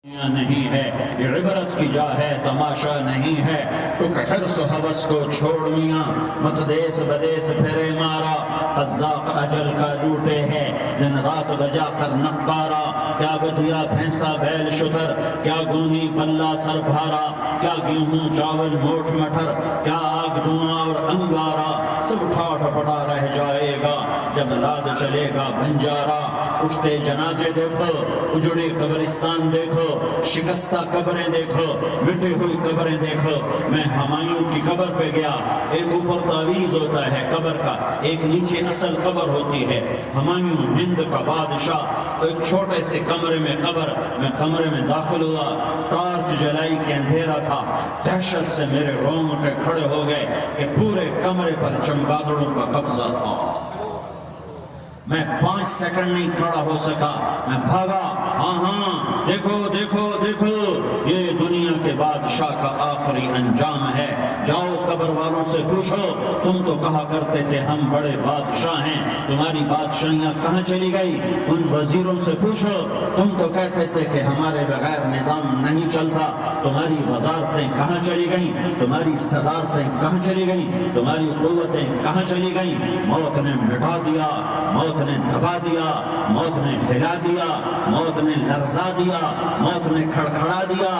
نہیں ہے، یہ عبرت کی جا ہے، تماشا نہیں ہے۔ ٹک حرص و ہوس کو چھوڑ میاں، مت دیس بدیس پھرے مارا۔ قذاق اجل کا لوٹے ہے، دن رات بجا کر نقارا۔ کیا بدیا بھینسا بیل شتر، کیا گونی پلہ سر بھارا، کیا گیہوں چاول موٹ مٹر، کیا آگ دھواں اور انگارا۔ سب ٹھاٹ پٹا رہ جائے گا جب لاد چلے گا بنجارا۔ اٹھتے جنازے دیکھو، اجڑے قبرستان دیکھو، شکستہ قبریں دیکھو، مٹی ہوئی قبریں دیکھو۔ میں ہمایوں کی قبر پہ گیا، ایک اوپر تعویذ ہوتا ہے قبر کا، ایک نیچے اصل قبر ہوتی ہے۔ ہمایوں ہند کا بادشاہ، ایک چھوٹے سے کمرے میں قبر، میں کمرے میں داخل ہوا، ٹارچ جلائی کے اندھیرا تھا۔ دہشت سے میرے رونگٹے کھڑے ہو گئے کہ پورے کمرے پر چمگادڑوں کا قبضہ تھا۔ میں 5 سیکنڈ نہیں کھڑا ہو سکا، میں بھاگا۔ ہاں دیکھو دیکھو دیکھو، یہ دنیا کے بادشاہ کا آخری انجام ہے۔ جاؤ قبر والوں سے پوچھو، تم تو کہا کرتے تھے ہم بڑے بادشاہ ہیں، تمہاری بادشاہیاں کہاں چلی گئی؟ ان وزیروں سے پوچھو، تم تو کہتے تھے کہ ہمارے بغیر نظام نہیں چلتا، تمہاری وزارتیں کہاں چلی گئیں؟ تمہاری صدارتیں کہاں چلی گئیں؟ تمہاری قوتیں کہاں چلی گئیں؟ موت نے مٹا دیا، موت نے دبا دیا، موت نے ہلا دیا، موت نے لرزا دیا، موت نے کھڑکھڑا دیا۔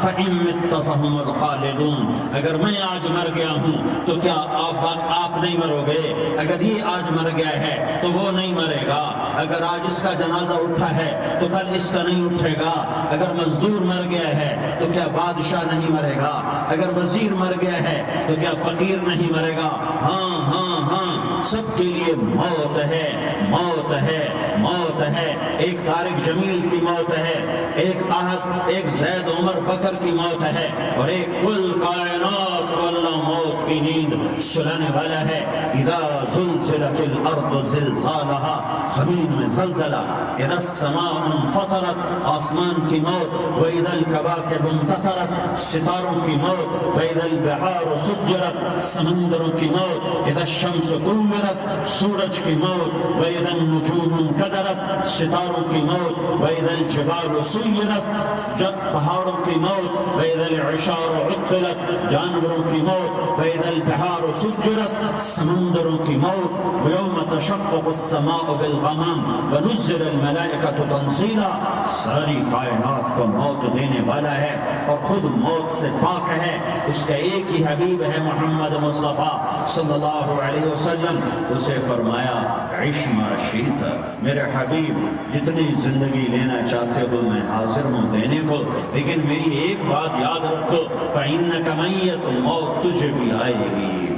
فَإِن مِتَّ فَهُمُ الْخَالِدُونَ، اگر میں آج مر گیا ہوں تو کیا آپ نہیں مرو گے؟ اگر یہ آج مر گیا ہے تو وہ نہیں مرے گا۔ اگر آج اس کا جنازہ اٹھا ہے تو کل اس کا نہیں اٹھے گا۔ اگر مزدور مر گیا ہے تو کیا بادشاہ نہیں مرے گا؟ اگر وزیر مر گیا ہے تو کیا فقیر نہیں مرے گا؟ ہاں ہاں ہاں، سب کے لیے موت ہے، موت ہے، موت ہے۔ ایک طارق جمیل کی موت ہے، ایک زید عمر بکر کی موت ہے، اور ایک کل کائنات کو اللہ موت کی نیند سلانے والا ہے۔ اذا زلزلت الارض زلزالها، زمین میں زلزلہ، اذا السماء انفطرت، آسمان کی موت، واذا الکواکب انتثرت، ستاروں کی موت، واذا البحار سجرت، سمندروں کی موت، اذا الشمس کورت، سورج کی موت، واذا النجوم انکدرت، ستاروں کی موت، واذا الجبال سیرت، پہاڑوں کی موت، واذا العشار عطلت، جانوروں کی موت، واذا البحار سجرت، سمندروں کی موت، ویوم تشقق السماء بالغمام ونزل الملائکۃ تنزیلا۔ ساری کائنات کو موت دینے والا ہے اور خود موت سے پاک ہے۔ اس کا ایک ہی حبیب ہے محمد مصطفیٰ صلی اللہ علیہ وسلم۔ اسے فرمایا عش ما شئت، میرے حبیب جتنی زندگی لینا چاہتے ہو میں حاضر ہوں دینے کو، لیکن میری ایک بات یاد رکھو، فَإِنَّكَ مَيِّتٌ، موت تجھے بھی آئے گی۔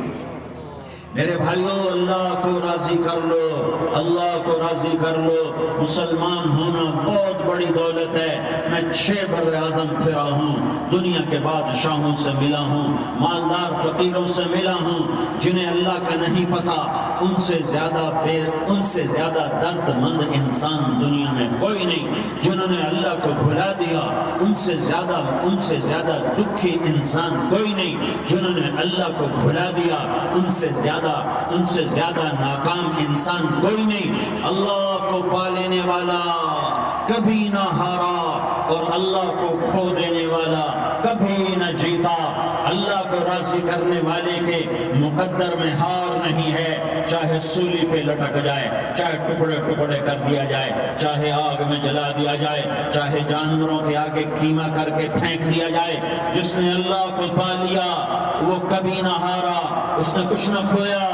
میرے بھائیوں، اللہ کو راضی کر لو، اللہ کو راضی کر لو۔ مسلمان ہونا بہت بڑی دولت ہے۔ میں 6 بر اعظم پھرا ہوں، دنیا کے بادشاہوں سے ملا ہوں، مالدار فقیروں سے ملا ہوں، جنہیں اللہ کا نہیں پتا۔ ان سے زیادہ درد مند انسان دنیا میں کوئی نہیں، جنہوں نے اللہ کو بھلا دیا۔ ان سے زیادہ دکھی انسان کوئی نہیں، جنہوں نے اللہ کو بھلا دیا۔ ان سے زیادہ ناکام انسان کوئی نہیں۔ اللہ کو پا لینے والا کبھی نہ ہارا، اور اللہ کو کھو دینے والا کبھی نہ جیتا۔ اللہ کو راضی کرنے والے کے مقدر میں ہار نہیں ہے، چاہے سولی پہ لٹک جائے، چاہے ٹکڑے ٹکڑے کر دیا جائے، چاہے آگ میں جلا دیا جائے، چاہے جانوروں کے آگے قیمہ کر کے پھینک دیا جائے۔ جس نے اللہ کو پا لیا وہ کبھی نہ ہارا، اس نے کچھ نہ کھویا،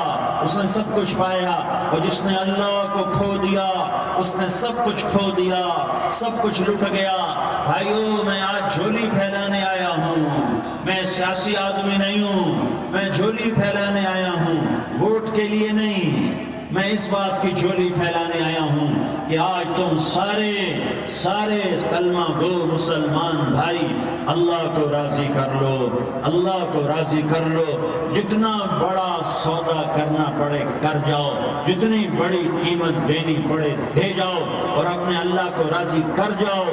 اس نے سب کچھ پایا۔ اور جس نے اللہ کو کھو دیا اس نے سب کچھ کھو دیا، سب کچھ لٹ گیا۔ بھائیو، میں آج جھولی پھیلانے آیا ہوں، میں سیاسی آدمی نہیں ہوں، میں جھولی پھیلانے آیا ہوں، ووٹ کے لیے نہیں۔ میں اس بات کی جھولی پھیلانے آیا ہوں کہ آج تم سارے کلمہ گو مسلمان بھائی اللہ کو راضی کر لو، اللہ کو راضی کر لو۔ جتنا بڑا سودا کرنا پڑے کر جاؤ، جتنی بڑی قیمت دینی پڑے دے جاؤ، اور اپنے اللہ کو راضی کر جاؤ۔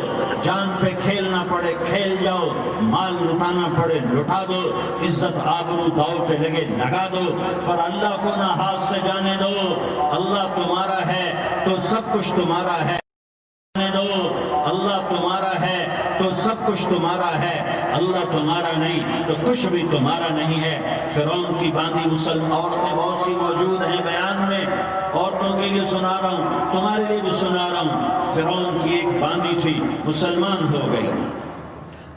جان پہ کھیلنا پڑے کھیل جاؤ، مال لٹانا پڑے لٹا دو، عزت آبرو داؤ پہ لگے لگا دو، پر اللہ کو نہ ہاتھ سے جانے دو۔ اللہ تمہارا ہے تو سب کچھ تمہارا ہے، اللہ تمہارا ہے تو سب کچھ تمہارا ہے، اللہ تمہارا نہیں تو کچھ بھی تمہارا نہیں ہے۔ فرعون کی باندھی مسلم عورتیں بہت سی موجود ہیں بیان میں، عورتوں کے لیے سنا رہا ہوں، تمہارے لیے بھی سنا رہا ہوں۔ فرعون کی ایک باندھی تھی، مسلمان ہو گئی۔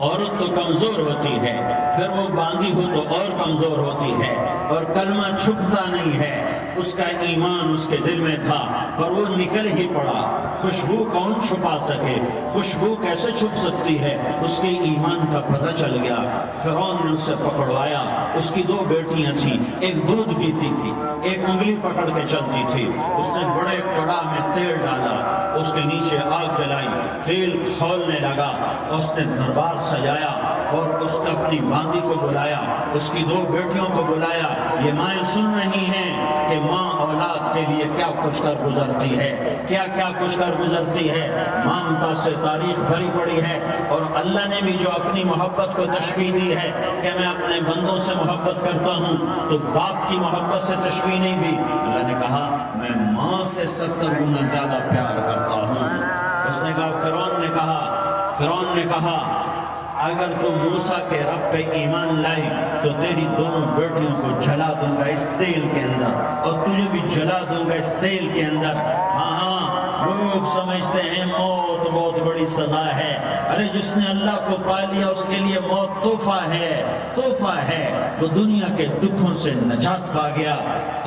عورت تو کمزور ہوتی ہے، پھر وہ باندھی ہو تو اور کمزور ہوتی ہے، اور کلمہ چھپتا نہیں ہے۔ اس کا ایمان اس کے دل میں تھا پر وہ نکل ہی پڑا۔ خوشبو کون چھپا سکے، خوشبو کیسے چھپ سکتی ہے؟ اس کے ایمان کا پتہ چل گیا۔ فرعون نے اسے پکڑوایا۔ اس کی 2 بیٹیاں تھیں، ایک دودھ پیتی تھی، ایک انگلی پکڑ کے چلتی تھی۔ اس نے بڑے کڑا میں تیل ڈالا، اس کے نیچے آگ جلائی، تیل کھولنے لگا، اس نے دربار سجایا اور اس کا اپنی باندھی کو بلایا، اس کی 2 بیٹیوں کو بلایا۔ یہ مائیں سن رہی ہیں کہ ماں اولاد کے لیے کیا کچھ کر گزرتی ہے، کیا کیا کچھ کر گزرتی ہے۔ مامتا سے تاریخ بھری پڑی ہے، اور اللہ نے بھی جو اپنی محبت کو تشبیہ دی ہے کہ میں اپنے بندوں سے محبت کرتا ہوں، تو باپ کی محبت سے تشبیہ نہیں دی۔ اللہ نے کہا میں ماں سے 70 گنا زیادہ پیار کرتا ہوں۔ اس نے کہا فرعون نے کہا اگر تو موسیٰ کے رب پہ ایمان لائی تو تیری دونوں بیٹیوں کو جلا دوں گا اس تیل کے اندر، اور تجھے بھی جلا دوں گا اس تیل کے اندر۔ ہاں لوگ سمجھتے ہیں موت بہت بڑی سزا ہے۔ ارے جس نے اللہ کو پا لیا اس کے لیے موت تحفہ ہے۔ وہ دنیا کے دکھوں سے نجات پا گیا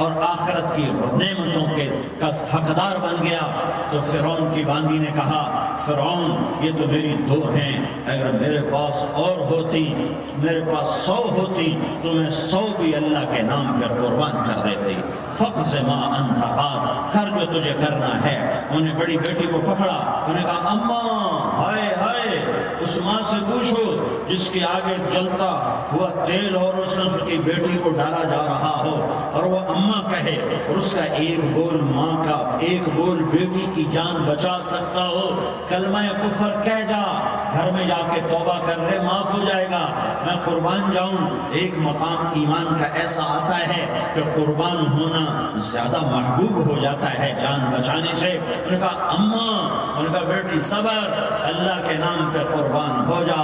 اور آخرت کی نعمتوں کے کا حقدار بن گیا۔ تو فرعون کی باندھی نے کہا فرعون یہ تو میری 2 ہیں، اگر میرے پاس اور ہوتی، میرے پاس 100 ہوتی تو میں 100 بھی اللہ کے نام پر قربان کر دیتی۔ فقض ما انت قاض، کر جو تجھے کرنا ہے۔ انہوں نے بڑی بیٹی کو پکڑا، انہوں نے کہا اماں ہائے اس ماں سے پوچھو جس کے آگے جلتا ہوا تیل اور اس نے اس کی بیٹی کو ڈالا جا رہا ہو اور وہ اماں کہے، اور اس کا ایک بول ماں کا، ایک بول بیٹی کی جان بچا سکتا ہو۔ کلمہ کفر کہہ جا، گھر میں جا کے توبہ کر لے، معاف ہو جائے گا، میں قربان جاؤں۔ ایک مقام ایمان کا ایسا آتا ہے کہ قربان ہونا زیادہ محبوب ہو جاتا ہے جان بچانے سے۔ انہوں نے کہا اماں، انہوں نے کہا بیٹی صبر، اللہ کے نام پہ قربان ہو جا۔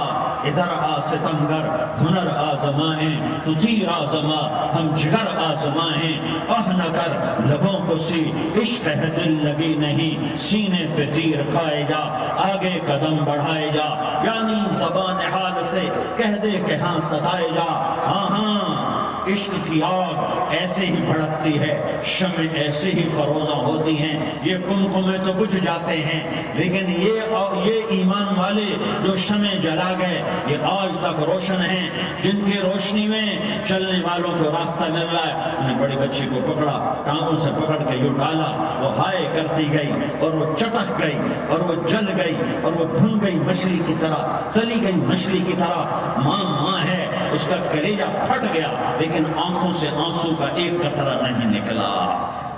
ادھر آ ستمگر ہنر آزمائیں، تو تیر آزما ہم جگر آزمائیں۔ آہ نہ کر لبوں کو سی عشق ہے دل لگی نہیں، سینے پہ تیر کھائے جا، آگے قدم بڑھائے جا، یعنی زبان حال سے کہہ دے کہ ہاں ستائے جا۔ ہاں عشق کی آگ ایسے ہی بھڑکتی ہے، شمع ایسے ہی فروزہ ہوتی ہیں، یہ کنکمے تو بجھ جاتے ہیں، لیکن یہ ایمان والے جو شمع جلا گئے یہ آج تک روشن ہیں، جن کی روشنی میں چلنے والوں کو راستہ مل رہا ہے۔ انہوں نے بڑی بچی کو پکڑا، ٹانگوں سے پکڑ کے یوں ڈالا، وہ ہائے کرتی گئی اور وہ چٹک گئی اور وہ جل گئی اور وہ بھن گئی مچھلی کی طرح، تلی گئی مچھلی کی طرح۔ ماں ہے، اس کا کلیجہ پھٹ گیا، لیکن آنکھوں سے آنسو کا ایک قطرہ نہیں نکلا۔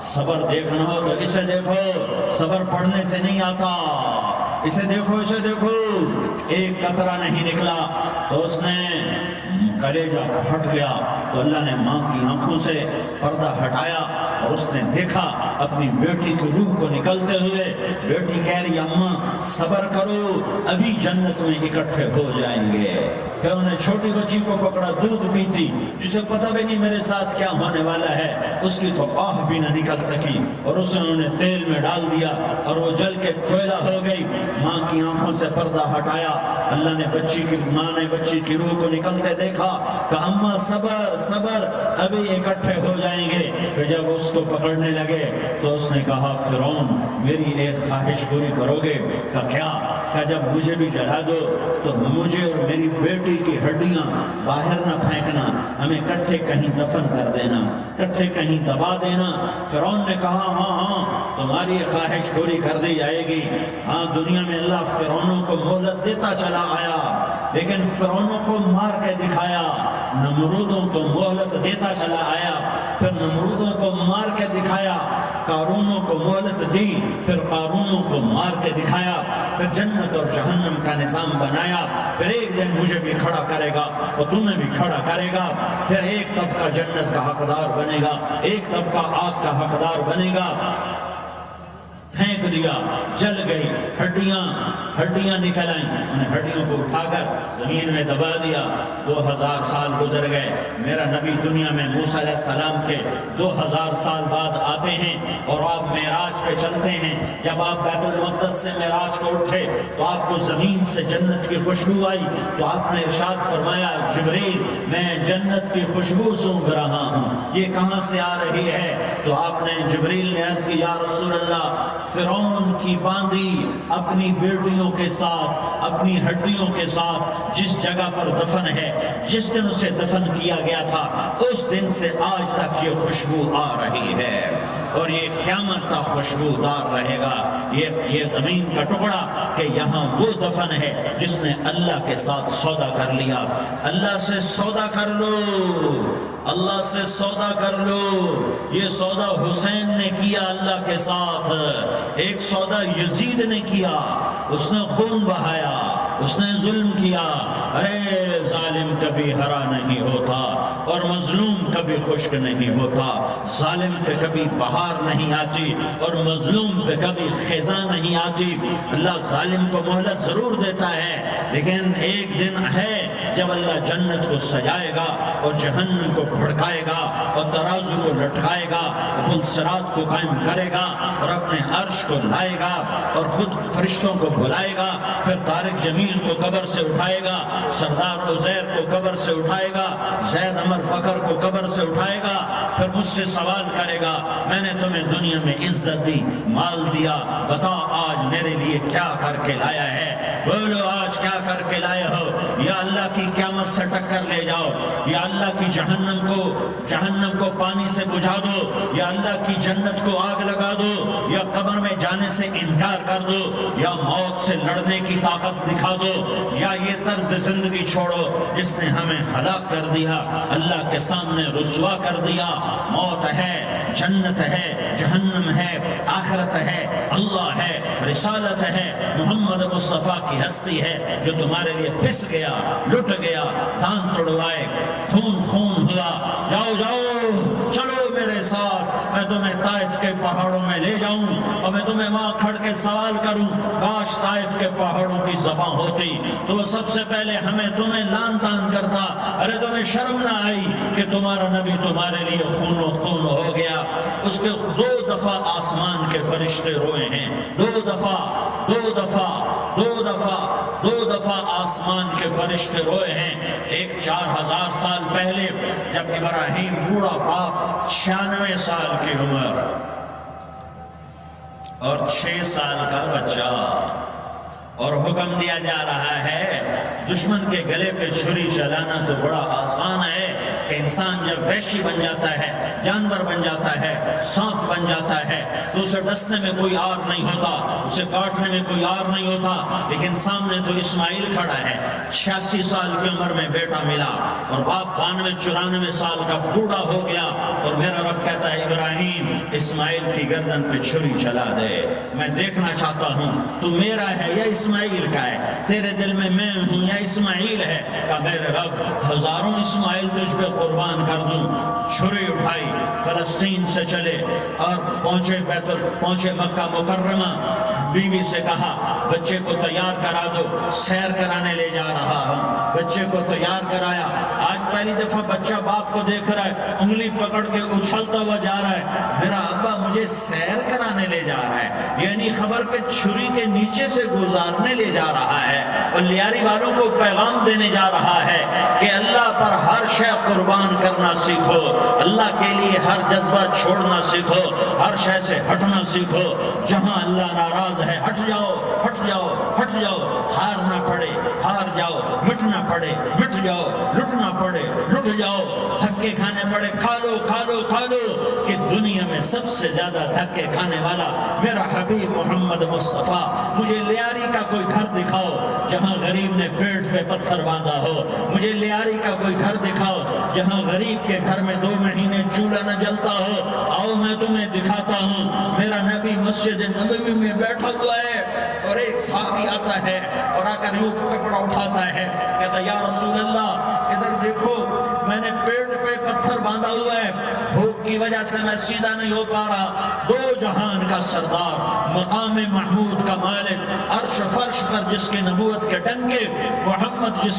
صبر دیکھنا ہو تو اسے دیکھو، صبر پڑھنے سے نہیں آتا، اسے دیکھو ایک قطرہ نہیں نکلا۔ تو اس نے کلیجہ پھٹ گیا، تو اللہ نے ماں کی آنکھوں سے پردہ ہٹایا اور اس نے دیکھا اپنی بیٹی کی روح کو نکلتے ہوئے۔ بیٹی کہہ رہی اماں صبر کرو، ابھی جنت میں اکٹھے ہو جائیں گے۔ پھر انہوں نے چھوٹی بچی کو پکڑا، دودھ پیتی، جسے پتہ بھی نہیں میرے ساتھ کیا ہونے والا ہے، اس کی تو آہ بھی نہ نکل سکی، اور اسے انہوں نے تیل میں ڈال دیا اور وہ جل کے کوئلہ ہو گئی۔ ماں کی آنکھوں سے پردہ ہٹایا، اللہ نے ماں نے بچی کی روح کو نکلتے دیکھا کہ اماں صبر ابھی اکٹھے ہو جائیں گے۔ پھر جب اس کو پکڑنے لگے تو اس نے کہا فرعون میری ایک خواہش پوری کرو گے؟ کیا جب مجھے بھی جلا دو تو مجھے اور میری بیٹی کی ہڈیاں باہر نہ پھینکنا، ہمیں کٹھے کہیں دفن کر دینا، کٹھے کہیں دبا دینا۔ فرعون نے کہا ہاں تمہاری خواہش پوری کر دی جائے گی۔ ہاں دنیا میں اللہ فرعونوں کو مہلت دیتا چلا آیا، لیکن فرعونوں کو مار کے دکھایا، نمرودوں کو مہلت دیتا چلا آیا، پھر نمرودوں کو مار کے دکھایا، قارونوں کو مہلت دی، پھر قارونوں کو مار کے دکھایا، پھر جنت اور جہنم کا نظام بنایا۔ پھر ایک دن مجھے بھی کھڑا کرے گا اور تمہیں بھی کھڑا کرے گا، پھر ایک طبقہ جنت کا حقدار بنے گا، ایک طبقہ آگ کا حقدار بنے گا۔ پھینک دیا، جل گئی، ہڈیاں نکل آئیں، انہیں ہڈیوں کو اٹھا کر زمین میں دبا دیا۔ 2000 سال گزر گئے، میرا نبی دنیا میں موسیٰ علیہ السلام کے 2000 سال بعد آتے ہیں اور آپ معراج پہ چلتے ہیں۔ جب آپ بیت المقدس سے معراج کو اٹھے تو آپ کو زمین سے جنت کی خوشبو آئی، تو آپ نے ارشاد فرمایا جبریل میں جنت کی خوشبو سونگھ رہا ہوں، یہ کہاں سے آ رہی ہے؟ تو آپ نے جبریل نے عرض کی یا رسول اللہ فرعون کی باندی اپنی بیٹیوں کے ساتھ، اپنی ہڈیوں کے ساتھ جس جگہ پر دفن ہے، جس دن اسے دفن کیا گیا تھا اس دن سے آج تک یہ خوشبو آ رہی ہے اور یہ قیامت تک خوشبودار رہے گا۔ یہ زمین کا ٹکڑا کہ یہاں وہ دفن ہے جس نے اللہ کے ساتھ سودا کر لیا۔ اللہ سے سودا کر لو، اللہ سے سودا کر لو۔ یہ سودا حسین نے کیا اللہ کے ساتھ، ایک سودا یزید نے کیا، اس نے خون بہایا، اس نے ظلم کیا۔ ارے ظالم کبھی ہرا نہیں ہوتا اور مظلوم کبھی خشک نہیں ہوتا، ظالم پہ کبھی بہار نہیں آتی اور مظلوم پہ کبھی خزاں نہیں آتی۔ اللہ ظالم کو مہلت ضرور دیتا ہے، لیکن ایک دن ہے جب اللہ جنت کو سجائے گا اور جہنم کو بھڑکائے گا اور ترازو کو لٹکائے گا، پل صراط کو قائم کرے گا اور اپنے عرش کو لائے گا اور خود فرشتوں کو بلائے گا، پھر طارق جمیل کو قبر سے اٹھائے گا، سردار عزیر کو قبر سے اٹھائے گا، زید عمر بکر کو قبر سے اٹھائے گا، پھر مجھ سے سوال کرے گا میں نے تمہیں دنیا میں عزت دی، مال دیا، بتا آج میرے لیے کیا کر کے لایا ہے؟ بولو آج کیا کر کے لائے ہو؟ یا اللہ کی قیامت سے ٹکر لے جاؤ، یا اللہ کی جہنم کو پانی سے بجھا دو، یا اللہ کی جنت کو آگ لگا دو، یا قبر میں جانے سے انکار کر دو، یا موت سے لڑنے کی طاقت دکھا دو، یا یہ طرز زندگی چھوڑو جس نے ہمیں ہلاک کر دیا، اللہ کے سامنے رسوا کر دیا۔ موت ہے، جنت ہے، جہنم ہے، آخرت ہے، اللہ ہے، رسالت ہے، محمد مصطفیٰ کی ہستی ہے جو تمہارے لیے پس گیا، لٹ گیا، دان توڑوائے، خون ہوا۔ جاؤ جاؤ چلو میرے ساتھ، میں تمہیں طائف کے پہاڑوں میں لے جاؤں اور میں تمہیں وہاں کھڑ کے سوال کروں، کاش طائف کے پہاڑوں کی زبان ہوتی تو وہ سب سے پہلے ہمیں تمہیں لان تان کرتا۔ ارے تمہیں شرم نہ آئی کہ تمہارا نبی تمہارے لیے خون و خون ہو گیا؟ اس کے 2 دفعہ آسمان کے فرشتے روئے ہیں، 2 دفعہ آسمان کے فرشتے روئے ہیں۔ ایک 4000 سال پہلے جب ابراہیم بوڑھا باپ 96 سال کی عمر اور 6 سال کا بچہ، اور حکم دیا جا رہا ہے دشمن کے گلے پہ چھری چلانا تو بڑا آسان ہے کہ انسان جب وحشی بن جاتا ہے، جانور بن جاتا ہے، سانپ بن جاتا ہے تو اسے ڈسنے میں کوئی آر نہیں ہوتا، اسے کاٹنے میں کوئی آر نہیں ہوتا، لیکن سامنے تو اسماعیل کھڑا ہے، 86 سال کی عمر میں بیٹا ملا اور باپ 92-94 سال کا بوڑھا ہو گیا، اور میرا رب کہتا ہے ابراہیم اسماعیل کی گردن پہ چھری چلا دے، میں دیکھنا چاہتا ہوں تو میرا ہے یا اسماعیل کا ہے، تیرے دل میں میں ہوں یا اسماعیل ہے؟ کہ میرے رب ہزاروں اسماعیل تجھ پہ قربان کر دوں۔ چھری اٹھائی، فلسطین سے چلے اور پہنچے مکہ مکرمہ، بیوی سے کہا بچے کو تیار کرا دو، سیر کرانے لے جا رہا ہوں، بچے کو تیار کرایا۔ آج پہلی دفعہ بچہ باپ کو دیکھ رہا ہے، انگلی پکڑ کے اچھلتا ہوا جا رہا ہے، میرا ابا مجھے سیر کرانے لے جا رہا ہے، یعنی خبر کہ چھری کے نیچے سے گزارنے لے جا رہا ہے، اور لیاری والوں کو پیغام دینے جا رہا ہے کہ اللہ پر ہر شے قربان کرنا سیکھو، اللہ کے لیے ہر جذبہ چھوڑنا سیکھو، ہر شے سے ہٹنا سیکھو، جہاں اللہ ناراض ہے ہٹ جاؤ، ہٹ جاؤ، ہٹ جاؤ، ہارنا پڑے ہار جاؤ، مٹنا پڑے مٹ جاؤ، لٹنا پڑے لٹ جاؤ، دھکے کھانے پڑے کھا لو کھا لو کھا لو، کہ دنیا میں سب سے زیادہ دھکے کھانے والا میرا حبیب محمد مصطفیٰ۔ مجھے لیاری کا کوئی گھر دکھاؤ جہاں غریب نے پیٹ پہ پتھر باندھا ہو، مجھے لیاری کا کوئی گھر دکھاؤ جہاں غریب کے گھر میں 2 مہینے چولہا نہ جلتا ہو، آؤ میں تمہیں دکھاتا ہوں۔ میرا نبی مسجد نبوی میں بیٹھا ہوا ہے اور ایک صحابی آتا ہے اور آ کر یوں کپڑا اٹھاتا ہے، کہتا یا رسول اللہ ادھر دیکھو، میں نے پیٹ پہ پتھر باندھا ہوا ہے، بھوک کی وجہ سے میں سیدھا نہیں ہو پا رہا، دو جہان کا سردار، مقام محمود کا مالک، عرش فرش پر جس کے نبوت کے ڈنکے، محمد جس